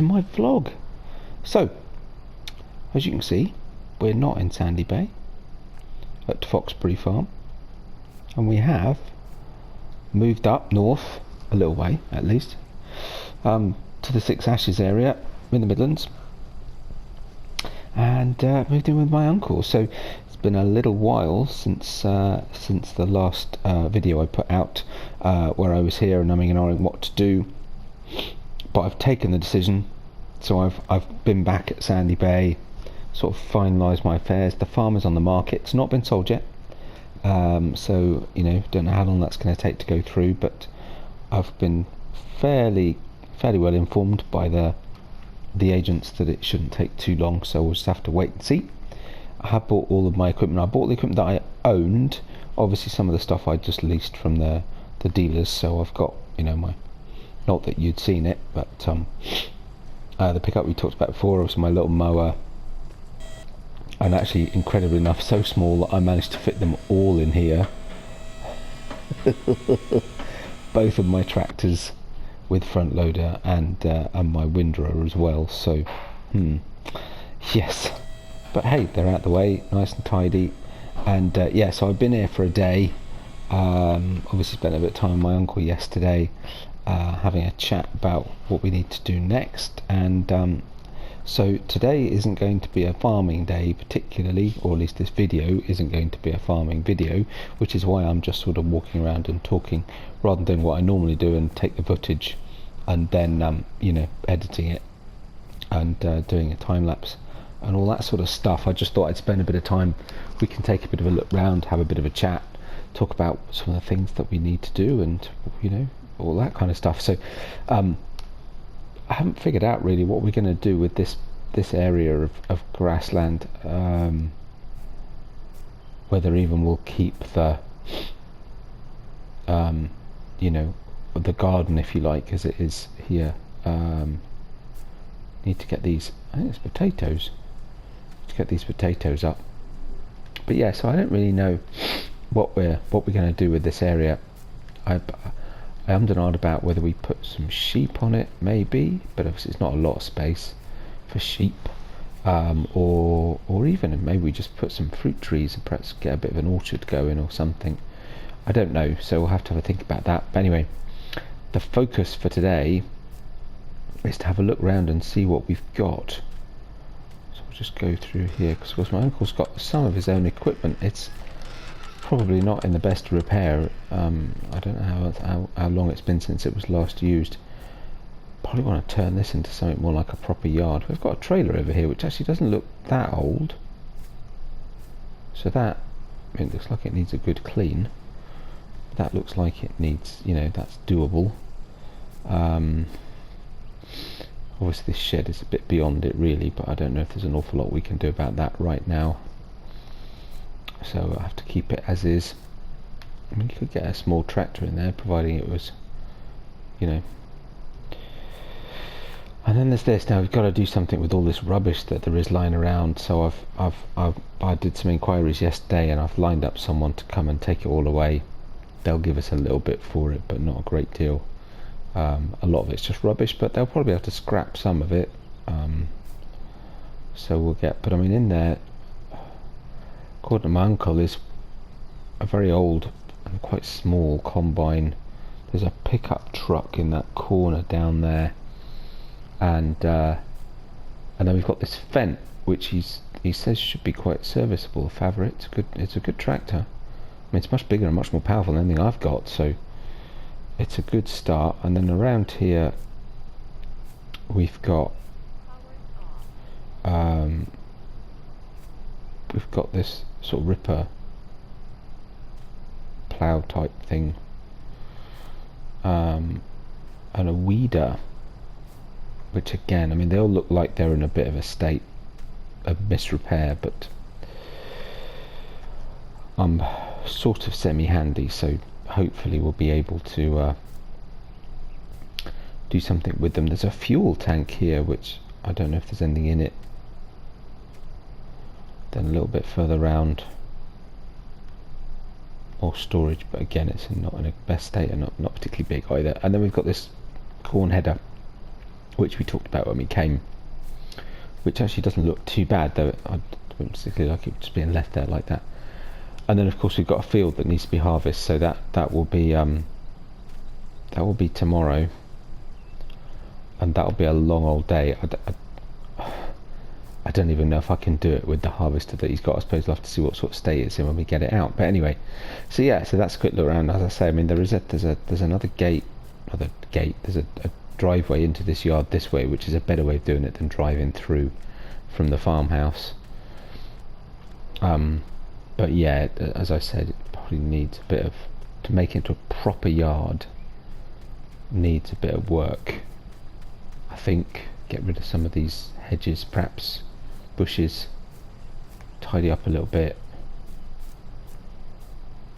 my vlog. So, as you can see, we're not in Sandy Bay at Foxbury Farm, and we have moved up north a little way, at least, to the Six Ashes area in the Midlands, and moved in with my uncle. So it's been a little while since the last video I put out, where I was here and umming and ahhing what to do. But I've taken the decision, so I've been back at Sandy Bay, sort of finalised my affairs. The farm is on the market. It's not been sold yet, so don't know how long that's going to take to go through. But I've been fairly well informed by the agents that it shouldn't take too long, so we'll just have to wait and see. I have bought all of my equipment. I bought the equipment that I owned. Obviously some of the stuff I just leased from the dealers, so I've got my, not that you'd seen it, but the pickup we talked about before, also my little mower, and actually incredibly enough so small that I managed to fit them all in here. Both of my tractors with front loader and my windrower as well, so yes, but hey, they're out the way, nice and tidy. And yeah, so I've been here for a day. Obviously spent a bit of time with my uncle yesterday, having a chat about what we need to do next. And so today isn't going to be a farming day particularly, or at least this video isn't going to be a farming video, which is why I'm just sort of walking around and talking rather than what I normally do and take the footage and then editing it and doing a time lapse and all that sort of stuff. I just thought I'd spend a bit of time. We can take a bit of a look round, have a bit of a chat, talk about some of the things that we need to do, and all that kind of stuff. So I haven't figured out really what we're going to do with this area of grassland, whether even we'll keep the the garden, if you like, as it is here. Need to get these, I think it's potatoes, to get these potatoes up. But yeah, so I don't really know what we're going to do with this area. I ummed and ahed about whether we put some sheep on it, maybe, but obviously it's not a lot of space for sheep, or even maybe we just put some fruit trees and perhaps get a bit of an orchard going or something. I don't know, so we'll have to have a think about that. But anyway, the focus for today is to have a look around and see what we've got. So we'll just go through here, because of course my uncle's got some of his own equipment. It's probably not in the best repair. I don't know how long it's been since it was last used. Probably want to turn this into something more like a proper yard. We've got a trailer over here which actually doesn't look that old, so that, it looks like it needs a good clean. That looks like it needs, that's doable. Obviously this shed is a bit beyond it really, but I don't know if there's an awful lot we can do about that right now. So I have to keep it as is. I mean, you could get a small tractor in there, providing it was, And then there's this. Now we've got to do something with all this rubbish that there is lying around. So I did some inquiries yesterday, and I've lined up someone to come and take it all away. They'll give us a little bit for it, but not a great deal. A lot of it's just rubbish, but they'll probably have to scrap some of it. So we'll get. But I mean, in there, according to my uncle, is a very old and quite small combine. There's a pickup truck in that corner down there, and then we've got this Fendt, which he says should be quite serviceable. FAVORIT, it's a good tractor. I mean, it's much bigger and much more powerful than anything I've got, so it's a good start. And then around here we've got this sort of ripper plough type thing, and a weeder, which again, I mean, they all look like they're in a bit of a state of misrepair, but I'm sort of semi-handy, so hopefully we'll be able to do something with them. There's a fuel tank here, which I don't know if there's anything in it. Then a little bit further round, more storage, but again, it's not in a best state and not particularly big either. And then we've got this corn header, which we talked about when we came, which actually doesn't look too bad, though I don't particularly like it just being left there like that. And then of course we've got a field that needs to be harvested, so that will be tomorrow, and that'll be a long old day. I don't even know if I can do it with the harvester that he's got. I suppose we'll have to see what sort of state it's in when we get it out. But anyway, so yeah, so that's a quick look around. As I say, I mean, there's another gate, there's a driveway into this yard this way, which is a better way of doing it than driving through from the farmhouse. But yeah, as I said, it probably needs a bit of, to make it into a proper yard, needs a bit of work. I think get rid of some of these hedges, perhaps bushes, tidy up a little bit.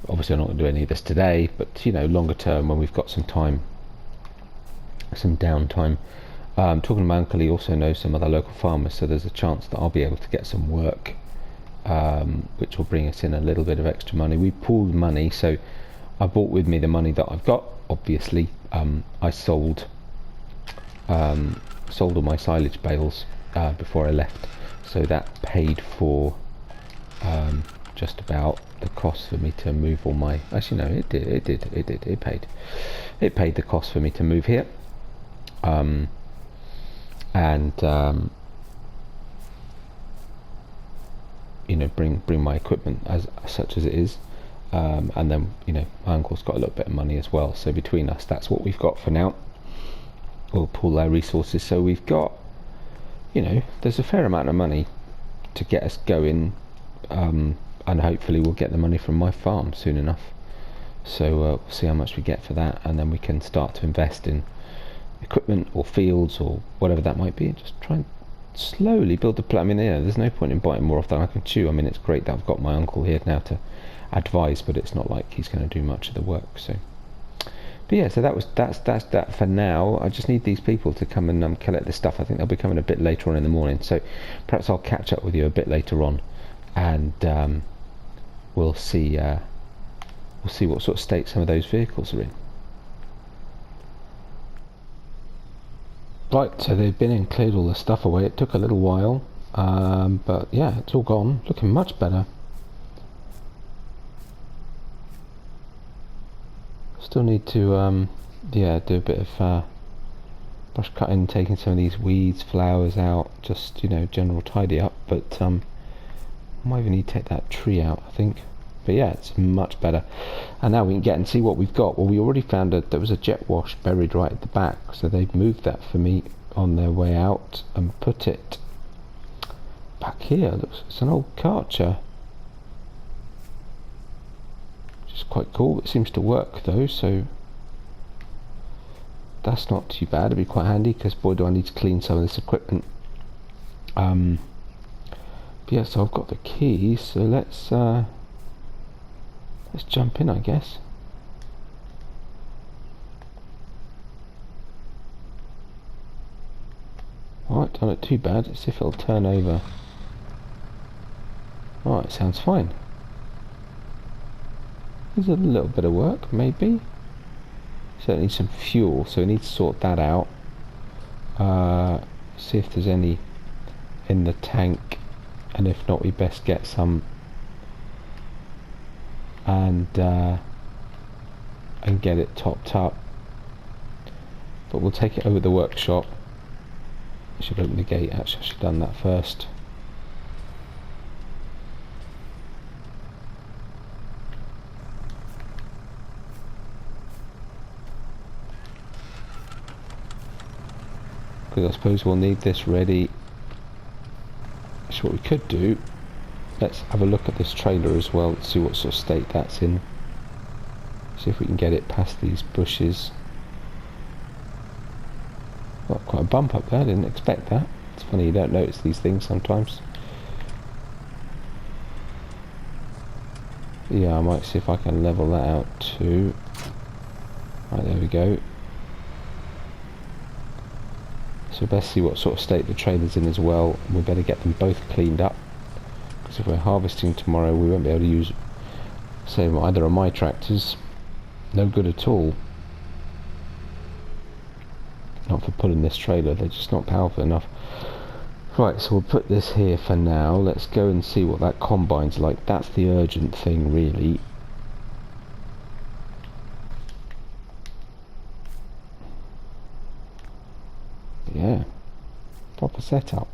Obviously I'm not going to do any of this today, but you know, longer term when we've got some time, some downtime. Talking to my uncle, he also knows some other local farmers, so there's a chance that I'll be able to get some work, which will bring us in a little bit of extra money. We pooled money, so I brought with me the money that I've got. Obviously, I sold all my silage bales before I left, so that paid for just about the cost for me to move all my, actually no, it paid the cost for me to move here, and you know, bring my equipment as such as it is, and then you know, my uncle's got a little bit of money as well, so between us that's what we've got for now. We'll pool our resources, so we've got, you know, there's a fair amount of money to get us going, and hopefully we'll get the money from my farm soon enough, so we'll see how much we get for that, and then we can start to invest in equipment or fields or whatever that might be, and just try and slowly build the plan. I mean, yeah, there's no point in biting more off than I can chew. I mean, it's great that I've got my uncle here now to advise, but it's not like he's going to do much of the work. So but yeah, so that's that for now. I just need these people to come and collect this stuff. I think they'll be coming a bit later on in the morning, so perhaps I'll catch up with you a bit later on, and we'll see what sort of state some of those vehicles are in. Right, so they've been and cleared all the stuff away. It took a little while, but yeah, it's all gone, looking much better. Still need to yeah, do a bit of brush cutting, taking some of these weeds, flowers out, just, you know, general tidy up, but might even need to take that tree out, I think. But yeah, it's much better. And now we can get and see what we've got. Well, we already found there was a jet wash buried right at the back, so they've moved that for me on their way out and put it back here. It's an old Kaercher. It's quite cool. It seems to work though, so that's not too bad. It'd be quite handy, because boy do I need to clean some of this equipment. But yeah, so I've got the keys, so let's jump in, I guess. Alright, don't look too bad. Let's see if it'll turn over. Alright, sounds fine. There's a little bit of work, maybe. Certainly some fuel, so we need to sort that out. See if there's any in the tank, and if not, we best get some, and get it topped up. But we'll take it over the workshop. I should open the gate. Actually, I should have done that first. Because I suppose we'll need this ready. So what we could do, let's have a look at this trailer as well, see what sort of state that's in. See if we can get it past these bushes. Got quite a bump up there, didn't expect that. It's funny, you don't notice these things sometimes. Yeah, I might see if I can level that out too. Right, there we go. So we best see what sort of state the trailer's in as well. We better get them both cleaned up, because if we're harvesting tomorrow we won't be able to use, say, either of my tractors. No good at all. not for pulling this trailer. They're just not powerful enough. Right, so we'll put this here for now. Let's go and see what that combine's like. That's the urgent thing, really. Yeah, proper setup.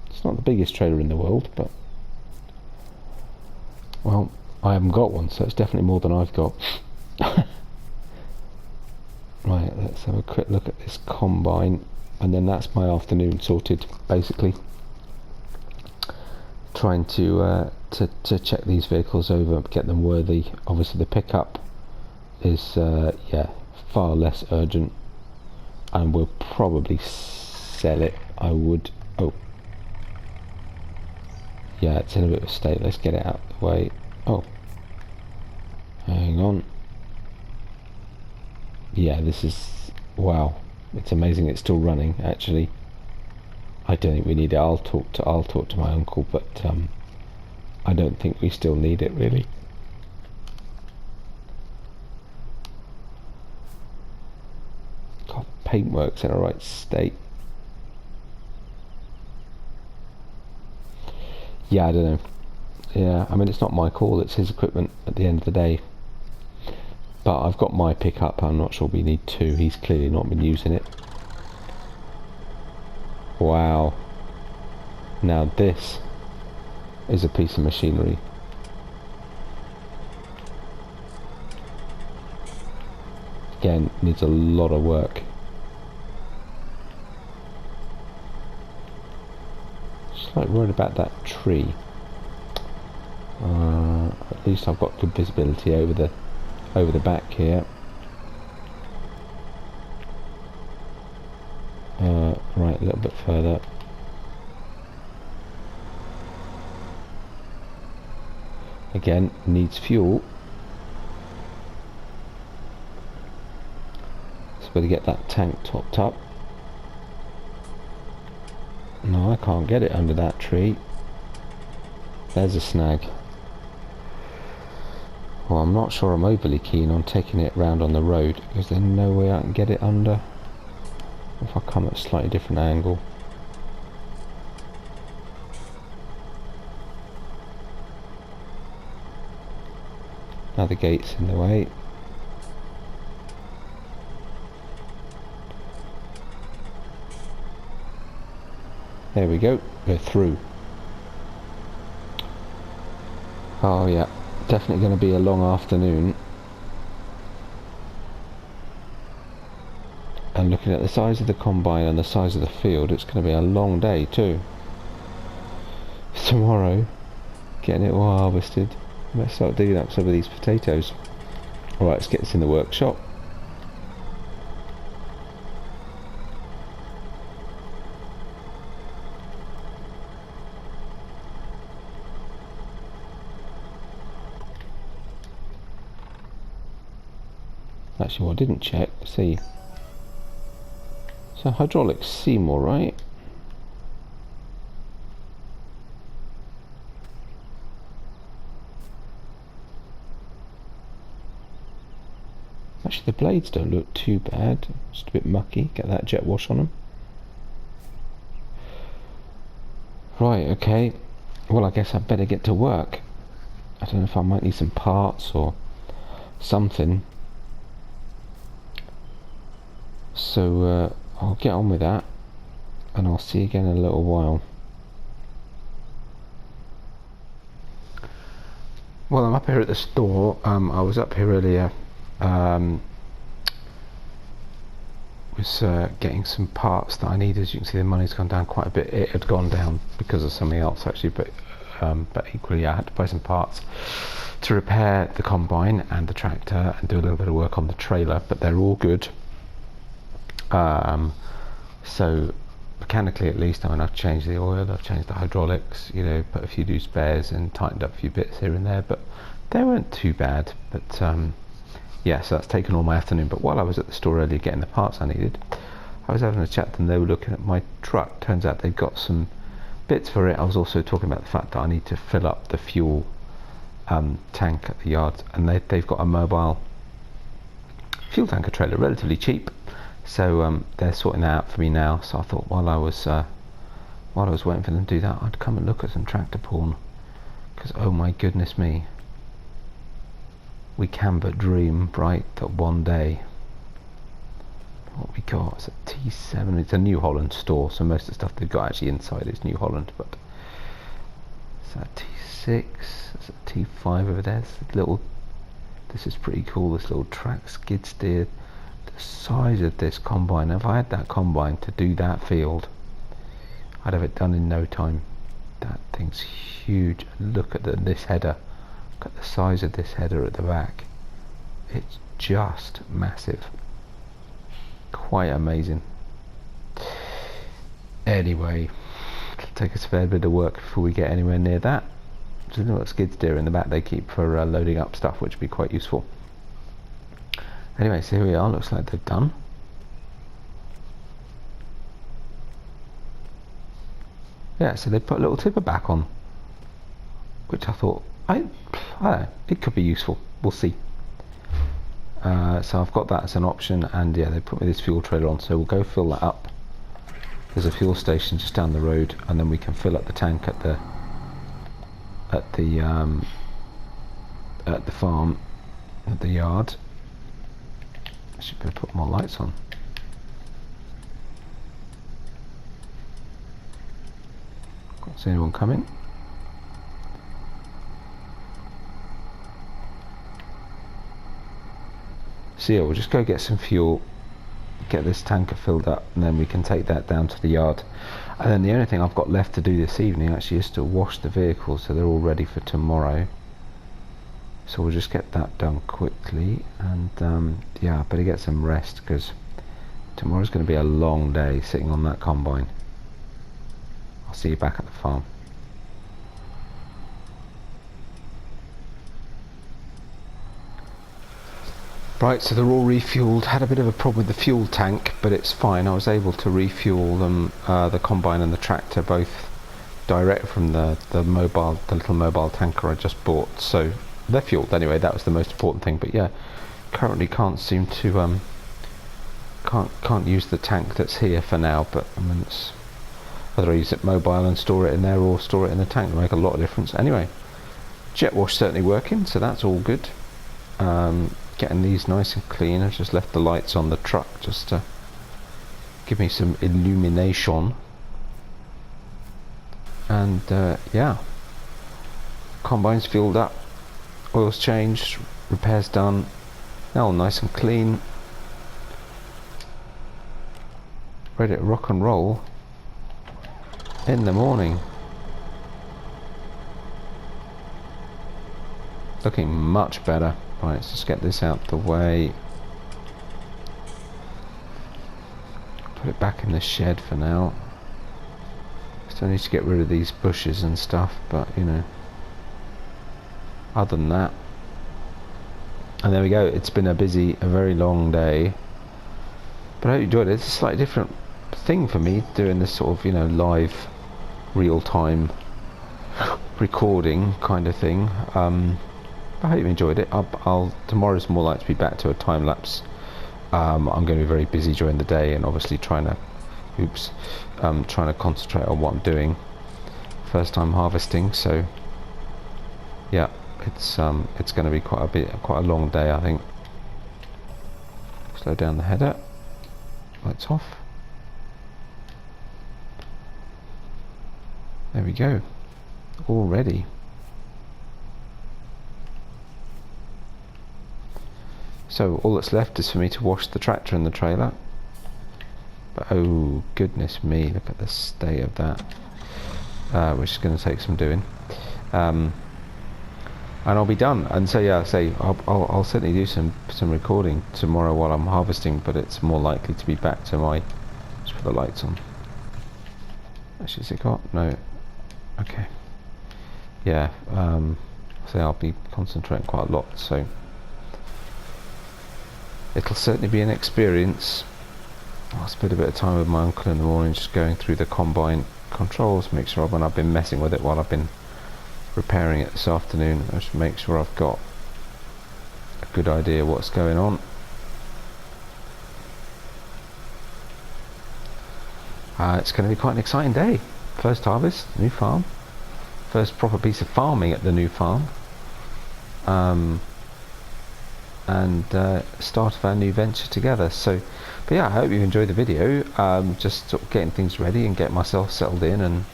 It's not the biggest trailer in the world, but well, I haven't got one, so it's definitely more than I've got. Right, let's have a quick look at this combine, and then that's my afternoon sorted, basically. Trying to check these vehicles over, get them worthy. Obviously the pickup is yeah, far less urgent, and we'll probably sell it. I would. Oh, yeah, it's in a bit of a state. Let's get it out of the way. Oh, hang on. Yeah, this is, wow, it's amazing it's still running. Actually, I don't think we need it. I'll talk to my uncle, but I don't think we still need it, really. God, the paintwork's in a right state. Yeah, I don't know. Yeah, I mean, it's not my call, it's his equipment at the end of the day. But I've got my pickup. I'm not sure we need two. He's clearly not been using it. Wow. Now this is a piece of machinery. Again, needs a lot of work. Just like worried about that tree. At least I've got good visibility over the back here. Right, a little bit further. Again, needs fuel. So we've got to get that tank topped up. No, I can't get it under that tree. There's a snag. Well, I'm not sure I'm overly keen on taking it round on the road. Is there no way I can get it under? If I come at a slightly different angle. Now the gate's in the way. There we go, we're through. Oh yeah, definitely going to be a long afternoon. And looking at the size of the combine and the size of the field, it's going to be a long day too. Tomorrow, getting it all harvested. Let's start digging up some of these potatoes. Alright, let's get this in the workshop. Actually, what I didn't check, see. So hydraulics seem alright. Actually, the blades don't look too bad. Just a bit mucky. Get that jet wash on them. Right, okay. Well, I guess I'd better get to work. I don't know if I might need some parts or something. So I'll get on with that, and I'll see you again in a little while. Well, I'm up here at the store. I was up here earlier. Was getting some parts that I need. As you can see, the money's gone down quite a bit. It had gone down because of something else actually, but equally I had to buy some parts to repair the combine and the tractor and do a little bit of work on the trailer, but they're all good. So mechanically at least, I mean, I've changed the oil, I've changed the hydraulics, you know, put a few new spares and tightened up a few bits here and there, but they weren't too bad. But yeah, so that's taken all my afternoon. But while I was at the store earlier getting the parts I needed, I was having a chat and they were looking at my truck. Turns out they've got some bits for it. I was also talking about the fact that I need to fill up the fuel tank at the yard, and they've got a mobile fuel tanker trailer, relatively cheap. So they're sorting that out for me now. So I thought while I was waiting for them to do that, I'd come and look at some tractor porn, because oh my goodness me, we can but dream, right, that one day. What we got is a T7. It's a New Holland store, so most of the stuff they've got actually inside is New Holland. But it's a T6. There's a T5 over there. This is pretty cool. This little track skid steer. The size of this combine. If I had that combine to do that field, I'd have it done in no time. That thing's huge. Look at this header. Look at the size of this header at the back. It's just massive. Quite amazing. Anyway, it'll take us a fair bit of work before we get anywhere near that. There's a little skid steer in the back they keep for loading up stuff, which would be quite useful. Anyway, so here we are. Looks like they're done. Yeah, so they put a little tipper back on, which I thought, I don't know, it could be useful. We'll see. So I've got that as an option, and yeah, they put me this fuel trailer on, so we'll go fill that up. There's a fuel station just down the road, and then we can fill up the tank at the farm, at the yard. I should better put more lights on. Can't see anyone coming. So yeah, we'll just go get some fuel, get this tanker filled up, and then we can take that down to the yard. And then the only thing I've got left to do this evening actually is to wash the vehicles, so they're all ready for tomorrow. So we'll just get that done quickly, and yeah, I better get some rest, because tomorrow's going to be a long day sitting on that combine. I'll see you back at the farm. Right, so they're all refueled. Had a bit of a problem with the fuel tank, but it's fine. I was able to refuel them, the combine and the tractor, both direct from the little mobile tanker I just bought. So they're fueled anyway. That was the most important thing. But yeah, currently can't seem to can't use the tank that's here for now. But I mean, it's whether I use it mobile and store it in there or store it in the tank will make a lot of difference. Anyway, jet wash certainly working, so that's all good. Getting these nice and clean. I've just left the lights on the truck just to give me some illumination. And yeah, combine's filled up, oil's changed, repairs done, now all nice and clean, ready to rock and roll in the morning. Looking much better. Right, let's just get this out the way. Put it back in the shed for now. Still need to get rid of these bushes and stuff, but you know, other than that. And there we go. It's been a very long day, but I hope you enjoyed it. It's a slightly different thing for me doing this sort of, you know, live, real-time recording kind of thing. I hope you enjoyed it. Tomorrow's more likely to be back to a time lapse. I'm going to be very busy during the day, and obviously trying to concentrate on what I'm doing. First time harvesting, so yeah, it's going to be quite a long day, I think. Slow down the header. Lights off. There we go. All ready. So all that's left is for me to wash the tractor and the trailer. But oh goodness me, look at the state of that, which is going to take some doing. And I'll be done. And so yeah, I'll certainly do some recording tomorrow while I'm harvesting, but it's more likely to be back to my. Let's put the lights on. Actually, is it got? No. Okay. Yeah. So I'll be concentrating quite a lot. So. It'll certainly be an experience. I'll spend a bit of time with my uncle in the morning just going through the combine controls, make sure when I've been messing with it while I've been repairing it this afternoon, I just make sure I've got a good idea what's going on. it's going to be quite an exciting day. First harvest, new farm, first proper piece of farming at the new farm, and start of our new venture together. So, but yeah, I hope you enjoyed the video. Just sort of getting things ready and getting myself settled in,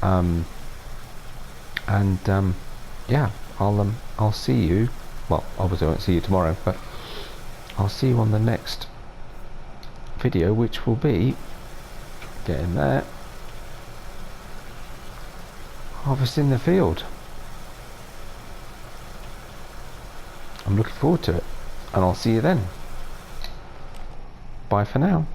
and yeah, I'll see you. Well, obviously I won't see you tomorrow, but I'll see you on the next video, which will be getting there, harvesting the field. I'm looking forward to it, and I'll see you then. Bye for now.